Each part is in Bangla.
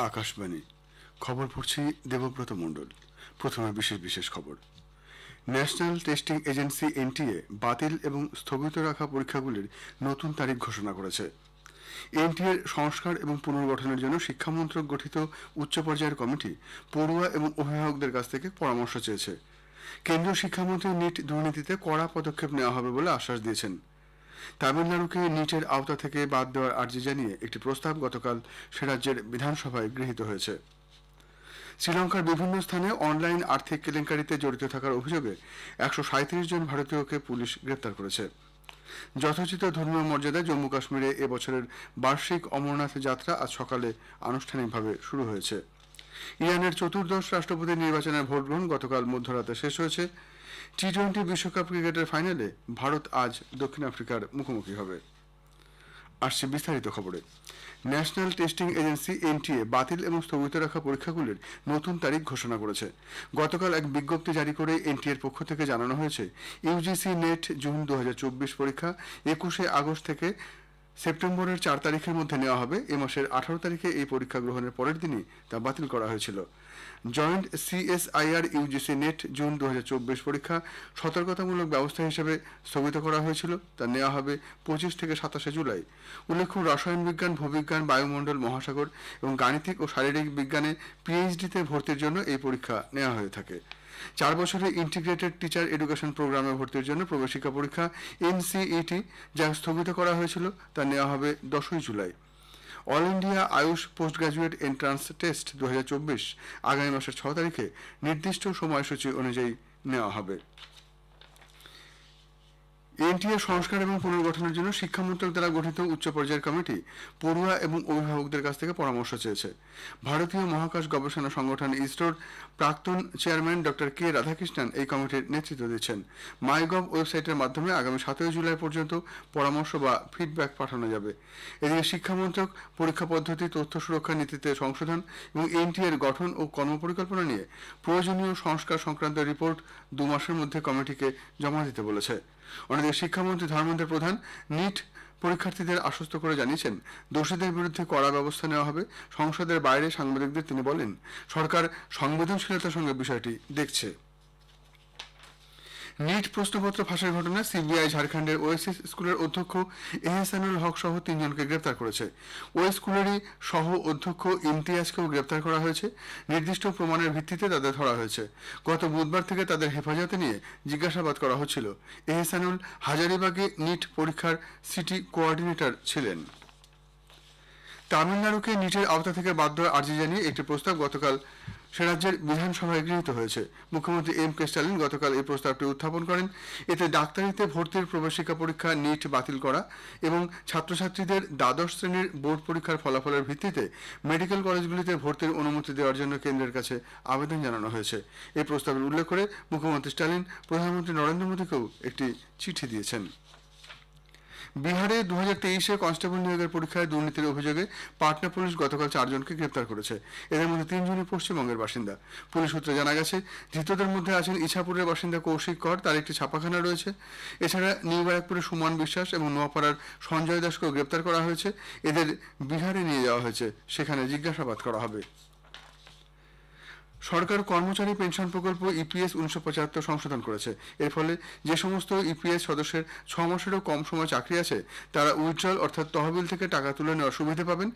আকাশবাণী খবর পড়ছি দেবব্রত মণ্ডল। প্রথমে বিশেষ খবর। ন্যাশনাল টেস্টিং এজেন্সি এনটিএ বাতিল এবং স্থগিত রাখা পরীক্ষাগুলির নতুন তারিখ ঘোষণা করেছে। এনটিএর সংস্কার এবং পুনর্গঠনের জন্য শিক্ষা মন্ত্রক গঠিত উচ্চ পর্যায়ের কমিটি পড়ুয়া এবং অভিভাবকদের কাছ থেকে পরামর্শ চেয়েছে। কেন্দ্রীয় শিক্ষামন্ত্রী নিট দুর্নীতিতে কড়া পদক্ষেপ নেওয়া হবে বলে আশ্বাস দিয়েছেন। তামিলনাড়ুকে নিটের আওতা থেকে বাদ দেওয়ার আর্জি জানিয়ে একটি প্রস্তাব গতকাল সে রাজ্যের বিধানসভায় গৃহীত হয়েছে। শ্রীলঙ্কার বিভিন্ন স্থানে অনলাইন আর্থিক কেলেঙ্কারিতে জড়িত থাকার অভিযোগে 137 জন ভারতীয়কে পুলিশ গ্রেপ্তার করেছে। যথোচিত ধর্মীয় মর্যাদায় জম্মু কাশ্মীরে এবছরের বার্ষিক অমরনাথ যাত্রা আজ সকালে আনুষ্ঠানিকভাবে শুরু হয়েছে। ইরানের চতুর্দশ রাষ্ট্রপতি নির্বাচনের ভোট গ্রহণ গতকাল মধ্যরাতে শেষ হয়েছে। টি-20 বিশ্বকাপ ক্রিকেটের ফাইনালে ভারত আজ দক্ষিণ আফ্রিকার মুখোমুখি হবে। আসছে বিস্তারিত খবরে। ন্যাশনাল টেস্টিং এজেন্সি এনটিএ বাতিল এবং স্থগিত রাখা পরীক্ষাগুলির নতুন তারিখ ঘোষণা করেছে। গতকাল এক বিজ্ঞপ্তি জারি করে এনটিএর পক্ষ থেকে জানানো হয়েছে, ইউজিসি নেট জুন 2024 পরীক্ষা 21 আগস্ট থেকে সেপ্টেম্বরের 4 তারিখের মধ্যে নেওয়া হবে। এ মাসের 18 তারিখে এই পরীক্ষা গ্রহণের পরের দিনই তা বাতিল করা হয়েছিল। Joint CSIR UGC net June 2024 পরীক্ষা সতর্কতামূলক ব্যবস্থা হিসেবে স্থগিত করা হয়েছিল। তা নেওয়া হবে 25 থেকে 27 জুলাই। উল্লেখ্য, রসায়ন বিজ্ঞান, ভূবিজ্ঞান, বায়ুমণ্ডল, মহাসাগর এবং গাণিতিক ও শারীরিক বিজ্ঞানে পিএইচডিতে ভর্তির জন্য এই পরীক্ষা নেওয়া হয়ে থাকে। 4 বছরের ইন্টিগ্রেটেড টিচার এডুকেশন প্রোগ্রামে ভর্তির জন্য প্রবেশিকা পরীক্ষা এনসিইটি যা স্থগিত করা হয়েছিল তা নেওয়া হবে 10 July. All India Ayush post graduate entrance test 2024 আগামী মাসের 6 তারিখে নির্দিষ্ট সময়সূচি অনুযায়ী নেওয়া হবে। এনটিএ সংস্কার এবং পুনর্গঠনের জন্য শিক্ষা মন্ত্রক দ্বারা গঠিত উচ্চ পর্যায়ের কমিটি পড়ুয়া এবং অভিভাবকদের কাছ থেকে পরামর্শ চেয়েছে। ভারতীয় মহাকাশ গবেষণা সংগঠন ইসরোর প্রাক্তন চেয়ারম্যান ডক্টর কে রাধাকৃষ্ণন এই কমিটির নেতৃত্ব দিচ্ছেন। মাইগভ ওয়েবসাইটের মাধ্যমে আগামী 7 জুলাই পর্যন্ত পরামর্শ বা ফিডব্যাক পাঠানো যাবে। এদিকে শিক্ষা মন্ত্রক পরীক্ষা পদ্ধতি, তথ্য সুরক্ষা নীতিতে সংশোধন এবং এনটিএর গঠন ও কর্মপরিকল্পনা নিয়ে প্রয়োজনীয় সংস্কার সংক্রান্ত রিপোর্ট 2 মাসের মধ্যে কমিটিকে জমা দিতে বলেছে। অন্যদিকে শিক্ষামন্ত্রী ধর্মেন্দ্র প্রধান নিট পরীক্ষার্থীদের আশ্বস্ত করে জানিয়েছেন, দোষীদের বিরুদ্ধে কড়া ব্যবস্থা নেওয়া হবে। সংসদের বাইরে সাংবাদিকদের তিনি বলেন, সরকার সংবেদনশীলতার সঙ্গে বিষয়টি দেখছে। নিট প্রশ্নপত্র ফাঁসের ঘটনায় সিবিআই ঝাড়খণ্ডের ওএসএস স্কুলের অধ্যক্ষ এহসানুল হক সহ 3 জনকে গ্রেপ্তার করেছে। ওই স্কুলেরই সহ অধ্যক্ষ ইমতিয়াজকেও গ্রেপ্তার করা হয়েছে। নির্দিষ্ট প্রমাণের ভিত্তিতে তাদের ধরা হয়েছে। গত বুধবার থেকে তাদের হেফাজতে নিয়ে জিজ্ঞাসাবাদ করা হচ্ছিল। এহসানুল হাজারিবাগে নিট পরীক্ষার সিটি কোঅর্ডিনেটর ছিলেন। তামিলনাড়ুকে নিটের আওতা থেকে বাদ দেওয়ার আর্জি জানিয়ে একটি প্রস্তাব গতকাল সে রাজ্যের বিধানসভায় গৃহীত হয়েছে। মুখ্যমন্ত্রী এম.কে. স্টালিন গতকাল এই প্রস্তাবটি উত্থাপন করেন। এতে ডাক্তারিতে ভর্তির প্রবেশিকা পরীক্ষা নিট বাতিল করা এবং ছাত্রছাত্রীদের দ্বাদশ শ্রেণীর বোর্ড পরীক্ষার ফলাফলের ভিত্তিতে মেডিকেল কলেজগুলিতে ভর্তির অনুমতি দেওয়ার জন্য কেন্দ্রের কাছে আবেদন জানানো হয়েছে। এই প্রস্তাবের উল্লেখ করে মুখ্যমন্ত্রী স্টালিন প্রধানমন্ত্রী নরেন্দ্র মোদীকেও একটি চিঠি দিয়েছেন। বিহারে 2023 কনস্টেবল নিয়োগের পরীক্ষায় দুর্নীতির অভিযোগে পাটনা পুলিশ গতকাল 4 জনকে গ্রেপ্তার করেছে। এদের মধ্যে 3 জনই পশ্চিমবঙ্গের বাসিন্দা। পুলিশ সূত্রে জানা গেছে, ধৃতদের মধ্যে আছেন ইছাপুরের বাসিন্দা কৌশিক কর, তার একটি ছাপাখানা রয়েছে। এছাড়া নিউ ব্যারাকপুরের সুমন বিশ্বাস এবং নোয়াপাড়ার সঞ্জয় দাসকেও গ্রেপ্তার করা হয়েছে। এদের বিহারে নিয়ে যাওয়া হয়েছে, সেখানে জিজ্ঞাসাবাদ করা হবে। সরকার কর্মচারী পেনশন প্রকল্প ইপিএস 1975 সংশোধন করেছে। এর ফলে যে সমস্ত ইপিএস সদস্যের 6 মাসেরও কম সময় চাকরি আছে তারা উইথড্রল অর্থাৎ তহবিল থেকে টাকা তুলে নেওয়ার সুবিধা পাবেন।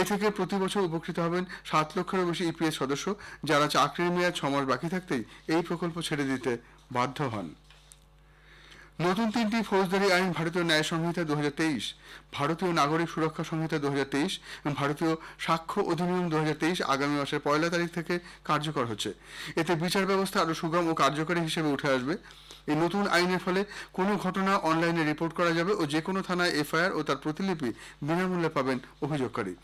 এ থেকে প্রতি বছর উপকৃত হবেন 7 লক্ষেরও বেশি ইপিএস সদস্য, যারা চাকরির মেয়াদ 6 মাস বাকি থাকতেই এই প্রকল্প ছেড়ে দিতে বাধ্য হন। নতুন 3টি ফৌজদারি আইন ভারতীয় ন্যায় সংহিতা 2023, ভারতীয় নাগরিক সুরক্ষা সংহিতা 2023 এবং ভারতীয় সাক্ষ্য অধিনিয়ম 2023 আগামী মাসের 1 তারিখ থেকে কার্যকর হচ্ছে। এতে বিচার ব্যবস্থা আরও সুগম ও কার্যকরী হিসেবে উঠে আসবে। এই নতুন আইনের ফলে কোনো ঘটনা অনলাইনে রিপোর্ট করা যাবে ও যে কোনো থানায় এফআইআর ও তার প্রতিলিপি বিনামূল্যে পাবেন অভিযোগকারী।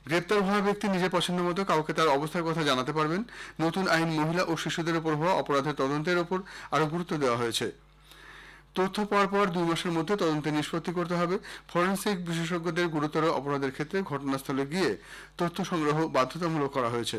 গ্রেপ্তার হওয়া ব্যক্তি নিজের পছন্দ মতো কাউকে তার অবস্থার কথা জানাতে পারবেন। নতুন আইন মহিলা ও শিশুদের উপর হওয়া অপরাধের তদন্তের ওপর আরও গুরুত্ব দেওয়া হয়েছে। তথ্য পাওয়ার পর 2 মাসের মধ্যে তদন্তে নিষ্পত্তি করতে হবে। ফরেনসিক বিশেষজ্ঞদের গুরুতর অপরাধের ক্ষেত্রে ঘটনাস্থলে গিয়ে তথ্য সংগ্রহ বাধ্যতামূলক করা হয়েছে।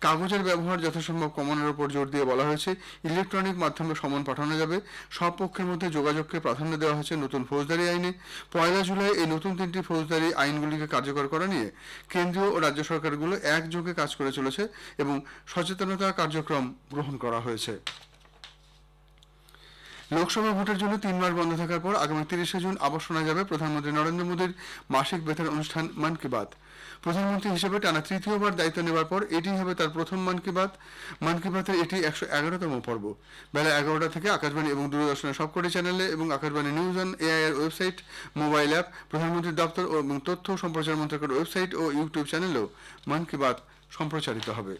কাগজের ব্যবহার যথাসম্ভব কমানোর উপর জোর দিয়ে বলা হয়েছে ইলেকট্রনিক মাধ্যমে সমন পাঠানো যাবে। সব পক্ষের মধ্যে যোগাযোগকে প্রাধান্য দেওয়া হয়েছে নতুন ফৌজদারি আইনে। 1 জুলাই এই নতুন 3টি ফৌজদারি আইনগুলিকে কার্যকর করা নিয়ে কেন্দ্রীয় ও রাজ্য সরকারগুলো একযোগে কাজ করে চলেছে এবং সচেতনতা কার্যক্রম গ্রহণ করা হয়েছে। লোকসভা ভোটের জন্য 3 মাস বন্ধ থাকার পর আগামী 30 জুন আবার শোনা যাবে প্রধানমন্ত্রী নরেন্দ্র মোদীর মাসিক বেতার অনুষ্ঠান মন কি বাত। প্রধানমন্ত্রী হিসেবে টানা তৃতীয়বার দায়িত্ব নেবার পর এটি হবে তার প্রথম মন কি বাত। মন কি বাতের এটি 111তম পর্ব। বেলা 11টা থেকে আকাশবাণী এবং দূরদর্শনের সবকটি চ্যানেলে এবং Akashvani news on AIR website, mobile app, প্রধানমন্ত্রীর দপ্তর এবং তথ্য ও সম্প্রচার মন্ত্রকের ওয়েবসাইট ও ইউটিউব চ্যানেলেও মন কি বাত সম্প্রচারিত হবে।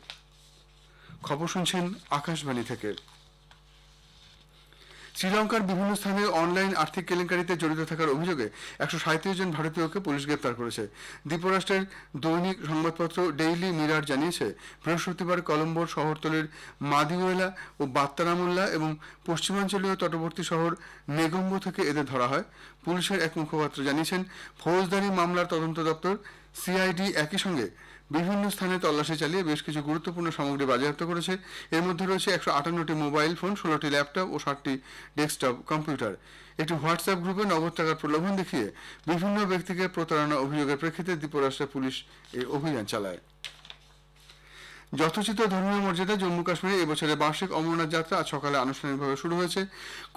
খবর শুনছেন আকাশবাণী থেকে। শ্রীলঙ্কার বিভিন্ন স্থানে অনলাইন আর্থিক কেলেঙ্কারিতে জড়িত থাকার অভিযোগে 137 জন ভারতীয়কে পুলিশ গ্রেপ্তার করেছে। দ্বীপরাষ্ট্রের দৈনিক সংবাদপত্র ডেইলি মিরার জানিয়েছে, বৃহস্পতিবার কলম্বোর শহরতলির মাদিওয়েলা ও বাত্তারামুল্লা এবং পশ্চিমাঞ্চলীয় তটবর্তী শহর নেগম্বো থেকে এদের ধরা হয়। পুলিশের এক মুখপাত্র জানিয়েছেন, ফৌজদারি মামলার তদন্ত দপ্তর সিআইডি একই সঙ্গে বিভিন্ন স্থানে তল্লাশি চালিয়ে বেশ কিছু গুরুত্বপূর্ণ সামগ্রী বাজেয়াপ্ত করেছে। এর মধ্যে রয়েছে 158টি মোবাইল ফোন, 16টি ল্যাপটপ ও 60টি ডেস্কটপ কম্পিউটার। একটি হোয়াটসঅ্যাপ গ্রুপে নগদ টাকার প্রলোভন দেখিয়ে বিভিন্ন ব্যক্তিকে প্রতারণা অভিযোগের প্রেক্ষিতে দ্বীপরাষ্ট্রের পুলিশ এই অভিযান চালায়। যথোচিত ধর্মীয় মর্যাদা জম্মু কাশ্মীরে এবছরের বার্ষিক অমরনাথ যাত্রা আজ সকালে আনুষ্ঠানিকভাবে শুরু হয়েছে।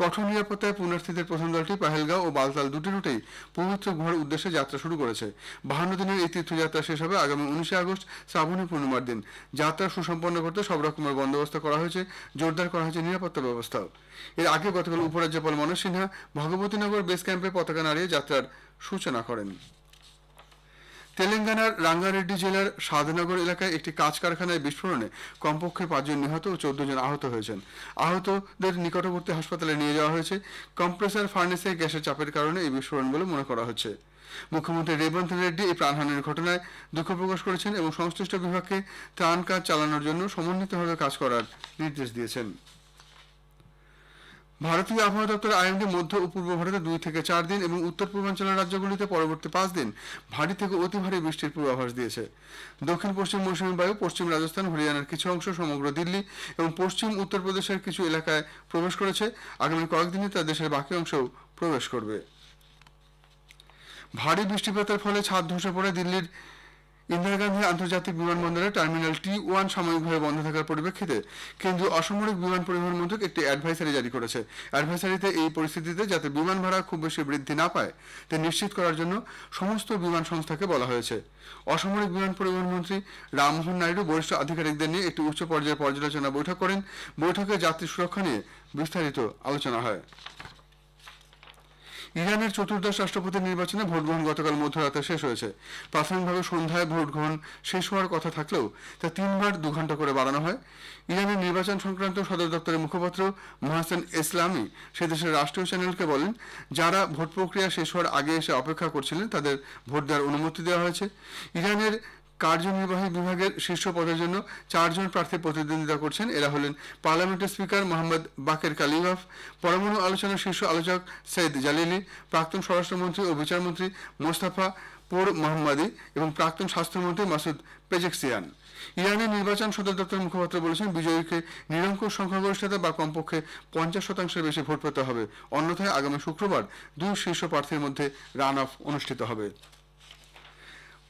কঠোর নিরাপত্তায় পুণ্যার্থীদের প্রথম দলটি পাহেলগাঁও ও বালতাল দুটি রুটেই পবিত্র গুহার উদ্দেশ্যে যাত্রা শুরু করেছে। 52 দিনের এই তীর্থযাত্রা শেষ হবে আগামী 19 আগস্ট শ্রাবণী পূর্ণিমার দিন। যাত্রা সুসম্পন্ন করতে সব রকমের বন্দোবস্ত করা হয়েছে, জোরদার করা হয়েছে নিরাপত্তা ব্যবস্থাও। এর আগে গতকাল উপরাজ্যপাল মনোজ সিনহা ভগবতীনগর বেস ক্যাম্পে পতাকা নাড়িয়ে যাত্রার সূচনা করেন। তেলেঙ্গানার রাঙ্গারেড্ডি জেলার সাদনগর এলাকায় একটি কাঁচ কারখানায় বিস্ফোরণে কমপক্ষে 5 জন নিহত ও 14 জন আহত হয়েছেন। আহতদের নিকটবর্তী হাসপাতালে নিয়ে যাওয়া হয়েছে। কম্প্রেসার ফার্নেসে গ্যাসের চাপের কারণে এই বিস্ফোরণ বলে মনে করা হচ্ছে। মুখ্যমন্ত্রী রেবন্ত রেড্ডি এই প্রাণহানির ঘটনায় দুঃখ প্রকাশ করেছেন এবং সংশ্লিষ্ট বিভাগকে ত্রাণ কাজ চালানোর জন্য সমন্বিতভাবে কাজ করার নির্দেশ দিয়েছেন। ভারতীয় আবহাওয়া দপ্তর আইএমডি মধ্য ও পূর্ব ভারতে 2 থেকে 4 দিন এবং উত্তর পূর্বাঞ্চলের রাজ্যগুলিতে পরবর্তী 5 দিন ভারী থেকে অতি ভারী বৃষ্টির পূর্বাভাস দিয়েছে। দক্ষিণ পশ্চিম মৌসুমী বায়ু পশ্চিম রাজস্থান, হরিয়ানার কিছু অংশ, সমগ্র দিল্লি এবং পশ্চিম উত্তরপ্রদেশের কিছু এলাকায় প্রবেশ করেছে। আগামী কয়েকদিনে তা দেশের বাকি অংশেও প্রবেশ করবে। ভারী বৃষ্টিপাতের ফলে ছাদ ধসে পড়ে দিল্লির ইন্দিরা গান্ধী আন্তর্জাতিক বিমানবন্দরের টার্মিনাল T1 সাময়িকভাবে বন্ধ থাকার পরিপ্রেক্ষিতে কেন্দ্রীয় অসামরিক বিমান পরিবহন মন্ত্রক একটি অ্যাডভাইসারি জারি করেছে। অ্যাডভাইসারিতে এই পরিস্থিতিতে যাতে বিমান ভাড়া খুব বেশি বৃদ্ধি না পায় তা নিশ্চিত করার জন্য সমস্ত বিমান সংস্থাকে বলা হয়েছে। অসামরিক বিমান পরিবহন মন্ত্রী রামমোহন নাইডু বরিষ্ঠ আধিকারিকদের নিয়ে একটি উচ্চ পর্যায়ের পর্যালোচনা বৈঠক করেন। বৈঠকে যাত্রী সুরক্ষা নিয়ে বিস্তারিত আলোচনা হয়। ইরানের চতুর্দশ রাষ্ট্রপতির নির্বাচনে ভোট গ্রহণ গতকাল মধ্যরাতে শেষ হয়েছে। প্রাথমিকভাবে সন্ধ্যায় ভোট গ্রহণ শেষ হওয়ার কথা থাকলেও তা 3 বার 2 ঘন্টা করে বাড়ানো হয়। ইরানের নির্বাচন সংক্রান্ত সদর দপ্তরের মুখপাত্র মোহাসেন ইসলামি সে দেশের রাষ্ট্রীয় চ্যানেলকে বলেন, যারা ভোট প্রক্রিয়া শেষ হওয়ার আগে এসে অপেক্ষা করছিলেন তাদের ভোট দেওয়ার অনুমতি দেওয়া হয়েছে। ইরানের কার্যনির্বাহী বিভাগের শীর্ষ পদের জন্য 4 জন প্রার্থী প্রতিদ্বন্দ্বিতা করছেন। এরা হলেন পার্লামেন্টের স্পিকার মোহাম্মদ বাকের কালিবাফ, পরমাণু আলোচনার শীর্ষ আলোচক সৈয়দ জালিলি, প্রাক্তন স্বরাষ্ট্রমন্ত্রী ও বিচারমন্ত্রী মোস্তাফা পোর মোহাম্মদি এবং প্রাক্তন স্বাস্থ্যমন্ত্রী মাসুদ পেজেকসিয়ান। ইরানের নির্বাচন সদর দপ্তরের মুখপাত্র বলেছেন, বিজয়ীকে নিরঙ্কুশ সংখ্যাগরিষ্ঠতা বা কমপক্ষে 50% বেশি ভোট পেতে হবে, অন্যথায় আগামী শুক্রবার 2 শীর্ষ প্রার্থীর মধ্যে রান অফ অনুষ্ঠিত হবে।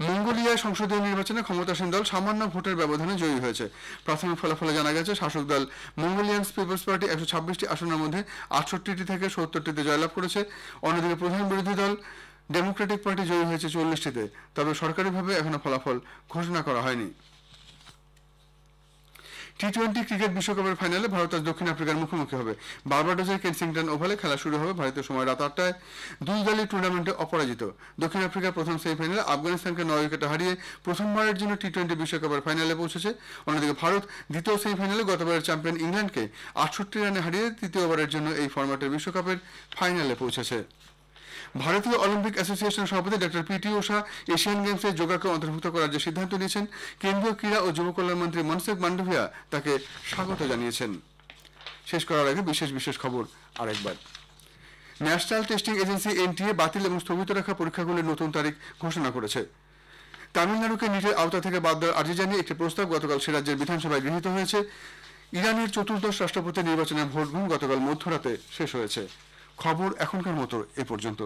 মঙ্গোলিয়ায় সংসদীয় নির্বাচনে ক্ষমতাসীন দল সামান্য ভোটের ব্যবধানে জয়ী হয়েছে। প্রাথমিক ফলাফলে জানা গেছে, শাসক দল মঙ্গোলিয়ান পিপলস পার্টি 126টি আসনের মধ্যে 68টি থেকে 70টিতে জয়লাভ করেছে। অন্যদিকে প্রধান বিরোধী দল ডেমোক্রেটিক পার্টি জয়ী হয়েছে 40টিতে। তবে সরকারিভাবে এখনো ফলাফল ঘোষণা করা হয়নি। T20 ক্রিকেট বিশ্বকাপের ফাইনালে ভারত আজ দক্ষিণ আফ্রিকার মুখোমুখি হবে। বার্বাডোসের কেনসিংটন ওভালে খেলা শুরু হবে ভারতীয় সময় রাত 8টায়। 2 দলই টুর্নামেন্টে অপরাজিত। দক্ষিণ আফ্রিকা প্রথম সেমিফাইনালে আফগানিস্তানকে 9 উইকেটে হারিয়ে প্রথমবারের জন্য T20 বিশ্বকাপের ফাইনালে পৌঁছেছে। অন্যদিকে ভারত দ্বিতীয় সেমিফাইনালে গতবারের চ্যাম্পিয়ন ইংল্যান্ডকে 68 রানে হারিয়ে তৃতীয়বারের জন্য এই ফরম্যাটের বিশ্বকাপের ফাইনালে পৌঁছেছে। ভারতীয় অলিম্পিক অ্যাসোসিয়েশনের সভাপতি ডক্টর পিটি উষা এশিয়ান গেমসে যোগাকে অন্তর্ভুক্ত করার যে সিদ্ধান্ত নিয়েছেন, কেন্দ্রীয় ক্রীড়া ও যুব কল্যাণ মন্ত্রী মনসুখ মান্ডভিয়া তাকে স্বাগত জানিয়েছেন। শেষ করার আগে বিশেষ খবর আরেকবার। ন্যাশনাল টেস্টিং এজেন্সি এনটিএ বাতিল এবং স্থগিত রাখা পরীক্ষাগুলির নতুন তারিখ ঘোষণা করেছে। তামিলনাড়ুকে নিটের আওতা থেকে বাদ দেওয়ার আর্জি জানিয়ে একটি প্রস্তাব গতকাল সে রাজ্যের বিধানসভায় গৃহীত হয়েছে। ইরানের চতুর্দশ রাষ্ট্রপতি নির্বাচনের ভোট গ্রহণ গতকাল মধ্যরাতে শেষ হয়েছে। খবর এখনকার মতো এ পর্যন্ত।